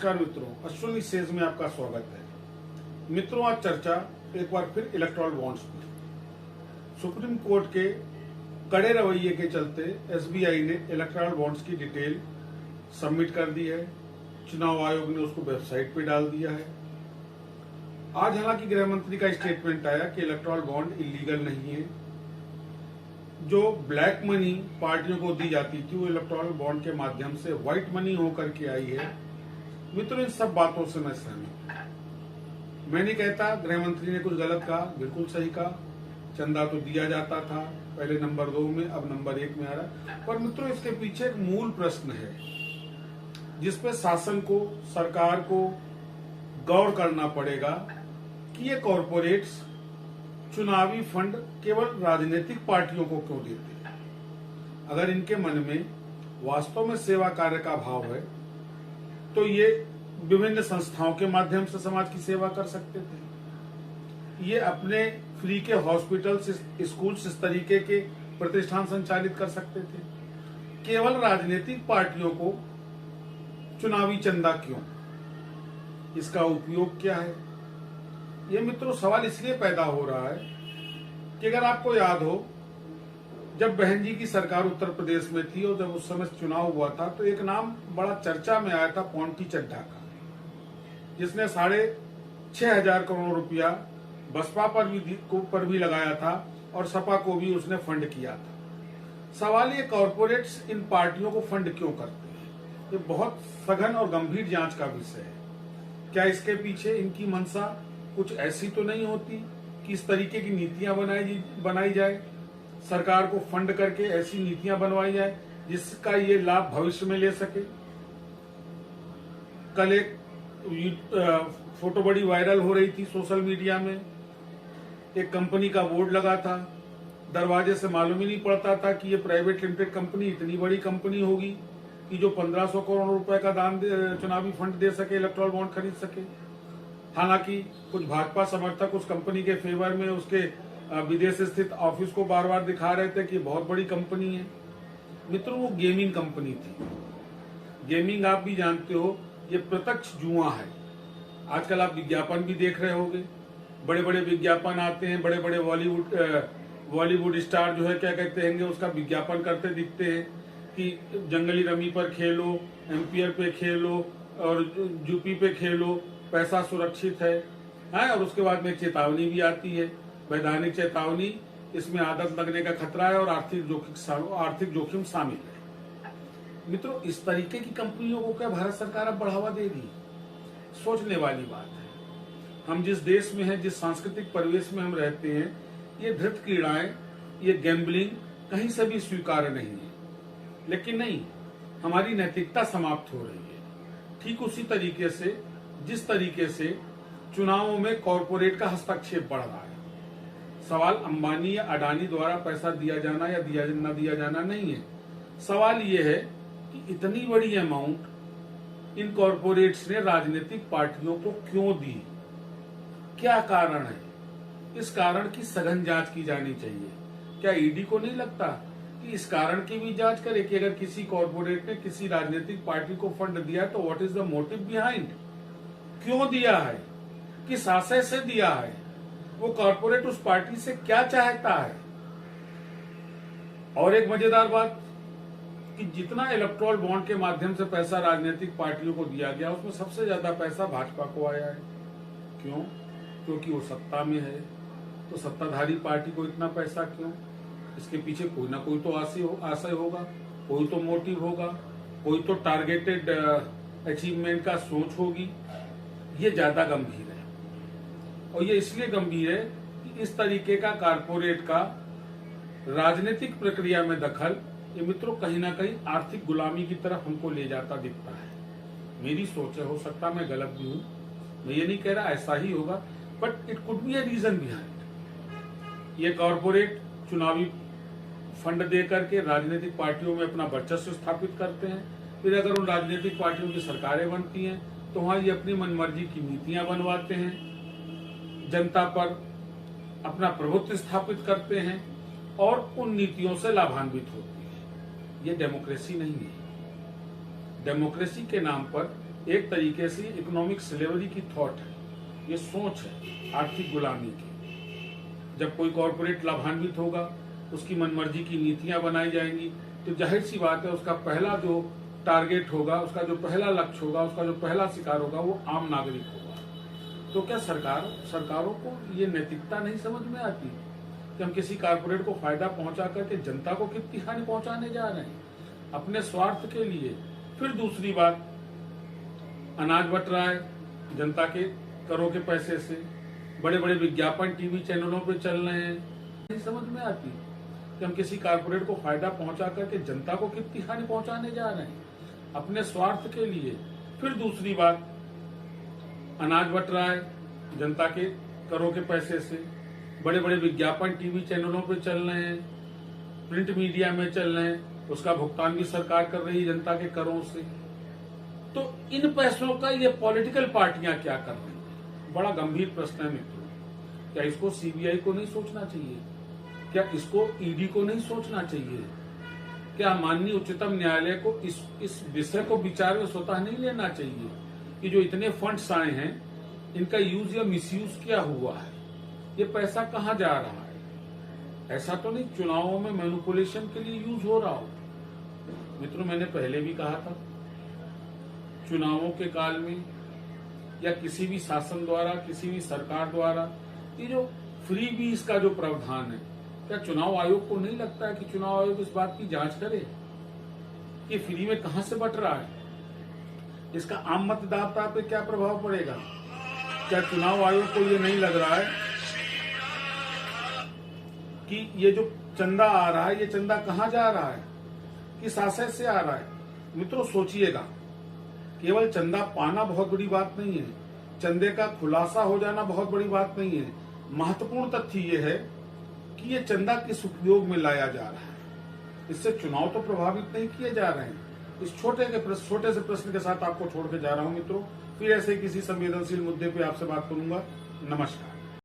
नमस्कार मित्रों, अश्विनी सेज में आपका स्वागत है। मित्रों, आज चर्चा एक बार फिर इलेक्टोरल बॉन्ड्स पर। सुप्रीम कोर्ट के कड़े रवैये के चलते एसबीआई ने इलेक्टोरल बॉन्ड्स की डिटेल सबमिट कर दी है। चुनाव आयोग ने उसको वेबसाइट पे डाल दिया है। आज हालांकि गृह मंत्री का स्टेटमेंट आया कि इलेक्टोरल बॉन्ड इलीगल नहीं है। जो ब्लैक मनी पार्टियों को दी जाती थी वो इलेक्टोरल बॉन्ड के माध्यम से व्हाइट मनी होकर के आई है। मित्रों, इन सब बातों से मैं सहमत हूं। मैं नहीं कहता गृह मंत्री ने कुछ गलत कहा, बिल्कुल सही कहा। चंदा तो दिया जाता था, पहले नंबर 2 में, अब नंबर 1 में आ रहा है। पर मित्रों, इसके पीछे एक मूल प्रश्न है जिसपे शासन को, सरकार को गौर करना पड़ेगा कि ये कॉरपोरेट्स चुनावी फंड केवल राजनीतिक पार्टियों को क्यों देते हैं। अगर इनके मन में वास्तव में सेवा कार्य का भाव है तो ये विभिन्न संस्थाओं के माध्यम से समाज की सेवा कर सकते थे। ये अपने फ्री के हॉस्पिटल, स्कूल, इस तरीके के प्रतिष्ठान संचालित कर सकते थे। केवल राजनीतिक पार्टियों को चुनावी चंदा क्यों, इसका उपयोग क्या है? ये मित्रों सवाल इसलिए पैदा हो रहा है कि अगर आपको याद हो, जब बहन जी की सरकार उत्तर प्रदेश में थी और जब उस समय चुनाव हुआ था तो एक नाम बड़ा चर्चा में आया था, पॉन्टी चड्ढा का, जिसने 6,500 करोड़ रुपया बसपा पर भी लगाया था और सपा को भी उसने फंड किया था। सवाल ये, कॉरपोरेट्स इन पार्टियों को फंड क्यों करते हैं? ये बहुत सघन और गंभीर जांच का विषय है। क्या इसके पीछे इनकी मंशा कुछ ऐसी तो नहीं होती कि इस तरीके की नीतियां बनाई जाए, सरकार को फंड करके ऐसी नीतियां बनवाई जाए जिसका ये लाभ भविष्य में ले सके? कल एक फोटो बड़ी वायरल हो रही थी सोशल मीडिया में। एक कंपनी का बोर्ड लगा था, दरवाजे से मालूम ही नहीं पड़ता था कि ये प्राइवेट लिमिटेड कंपनी इतनी बड़ी कंपनी होगी कि जो 1500 करोड़ रुपए का दान चुनावी फंड दे सके, इलेक्टोरल बॉन्ड खरीद सके। हालांकि कुछ भाजपा समर्थक उस कंपनी के फेवर में उसके विदेश स्थित ऑफिस को बार बार दिखा रहे थे कि बहुत बड़ी कंपनी है। मित्रों, वो गेमिंग कंपनी थी। गेमिंग आप भी जानते हो, ये प्रत्यक्ष जुआ है। आजकल आप विज्ञापन भी देख रहे होंगे, बड़े बड़े विज्ञापन आते हैं, बड़े बड़े बॉलीवुड स्टार जो है क्या कहते हैं, उसका विज्ञापन करते दिखते हैं कि जंगली रमी पर खेलो, एम्पियर पे खेलो और यूपी पे खेलो, पैसा सुरक्षित है। और उसके बाद में चेतावनी भी आती है, वैधानिक चेतावनी, इसमें आदत लगने का खतरा है और आर्थिक जोखिम शामिल है। मित्रों, इस तरीके की कंपनियों को क्या भारत सरकार अब बढ़ावा देगी? सोचने वाली बात है। हम जिस देश में हैं, जिस सांस्कृतिक परिवेश में हम रहते हैं, ये धृत क्रीड़ाएं, ये गैम्बलिंग कहीं से भी स्वीकार्य नहीं है। लेकिन नहीं, हमारी नैतिकता समाप्त हो रही है। ठीक उसी तरीके से जिस तरीके से चुनावों में कॉरपोरेट का हस्तक्षेप बढ़ रहा है। सवाल अंबानी या अडानी द्वारा पैसा दिया जाना या न दिया जाना नहीं है। सवाल यह है कि इतनी बड़ी अमाउंट इन कॉरपोरेट्स ने राजनीतिक पार्टियों को क्यों दी? क्या कारण है? इस कारण की सघन जांच की जानी चाहिए। क्या ईडी को नहीं लगता कि इस कारण की भी जांच करे कि अगर किसी कॉरपोरेट ने किसी राजनीतिक पार्टी को फंड दिया तो what is the motive behind? क्यों दिया है, किस आशय से दिया है, वो कॉरपोरेट उस पार्टी से क्या चाहता है? और एक मजेदार बात कि जितना इलेक्टोरल बॉन्ड के माध्यम से पैसा राजनीतिक पार्टियों को दिया गया, उसमें सबसे ज्यादा पैसा भाजपा को आया है। क्यों? क्योंकि वो सत्ता में है। तो सत्ताधारी पार्टी को इतना पैसा क्यों? इसके पीछे कोई ना कोई तो आशय होगा, कोई तो मोटिव होगा, कोई तो टारगेटेड अचीवमेंट का सोच होगी। ये ज्यादा गंभीर है और ये इसलिए गंभीर है कि इस तरीके का कारपोरेट का राजनीतिक प्रक्रिया में दखल, ये मित्रों कहीं ना कहीं आर्थिक गुलामी की तरफ हमको ले जाता दिखता है। मेरी सोच है, हो सकता मैं गलत भी हूं, मैं ये नहीं कह रहा ऐसा ही होगा, but it could be a reason behind. ये कॉरपोरेट चुनावी फंड दे करके राजनीतिक पार्टियों में अपना वर्चस्व स्थापित करते हैं। फिर अगर उन राजनीतिक पार्टियों की सरकारें बनती हैं तो वहां ये अपनी मनमर्जी की नीतियां बनवाते हैं, जनता पर अपना प्रभुत्व स्थापित करते हैं और उन नीतियों से लाभान्वित होते हैं। ये डेमोक्रेसी नहीं है। डेमोक्रेसी के नाम पर एक तरीके से इकोनॉमिक स्लेवरी की थॉट है, ये सोच है आर्थिक गुलामी की। जब कोई कॉरपोरेट लाभान्वित होगा, उसकी मनमर्जी की नीतियां बनाई जाएंगी, तो जाहिर सी बात है उसका पहला जो टारगेट होगा, उसका जो पहला लक्ष्य होगा, उसका जो पहला शिकार होगा वो आम नागरिक होगा। तो क्या सरकारों को ये नैतिकता नहीं समझ में आती कि हम किसी कारपोरेट को फायदा पहुंचा करके जनता को कितनी हानि पहुंचाने जा रहे हैं अपने स्वार्थ के लिए। फिर दूसरी बात, अनाज बट रहा है जनता के करों के पैसे से, बड़े बड़े विज्ञापन टीवी चैनलों पे चल रहे हैं, नहीं समझ में आती कि हम किसी कारपोरेट को फायदा पहुंचा करके जनता को कितनी हानि पहुंचाने जा रहे हैं अपने स्वार्थ के लिए। फिर दूसरी बात, अनाज बट रहा है जनता के करों के पैसे से, बड़े बड़े विज्ञापन टीवी चैनलों पे चल रहे हैं, प्रिंट मीडिया में चल रहे हैं, उसका भुगतान भी सरकार कर रही है जनता के करों से। तो इन पैसों का ये पॉलिटिकल पार्टियां क्या कर रही हैं? बड़ा गंभीर प्रश्न है मित्रों। क्या इसको सीबीआई को नहीं सोचना चाहिए? क्या इसको ईडी को नहीं सोचना चाहिए? क्या माननीय उच्चतम न्यायालय को इस विषय को विचार में स्वतः नहीं लेना चाहिए कि जो इतने फंड्स आए हैं इनका यूज या मिसयूज क्या हुआ है, ये पैसा कहाँ जा रहा है? ऐसा तो नहीं चुनावों में मैनिपुलेशन के लिए यूज हो रहा हो। मित्रों, मैंने पहले भी कहा था, चुनावों के काल में या किसी भी शासन द्वारा, किसी भी सरकार द्वारा ये जो फ्री बीज का जो प्रावधान है, क्या चुनाव आयोग को नहीं लगता है कि चुनाव आयोग इस बात की जांच करे कि फ्री में कहां से बट रहा है? इसका आम मतदाता पे क्या प्रभाव पड़ेगा? क्या चुनाव आयोग को ये नहीं लग रहा है कि ये जो चंदा आ रहा है, ये चंदा कहां जा रहा है, किस आशय से आ रहा है? मित्रों सोचिएगा, केवल चंदा पाना बहुत बड़ी बात नहीं है, चंदे का खुलासा हो जाना बहुत बड़ी बात नहीं है। महत्वपूर्ण तथ्य ये है कि ये चंदा किस उपयोग में लाया जा रहा है। इससे चुनाव तो प्रभावित नहीं किए जा रहे हैं। इस छोटे से प्रश्न के साथ आपको छोड़ के जा रहा हूं मित्रों। फिर ऐसे किसी संवेदनशील मुद्दे पे आपसे बात करूंगा। नमस्कार।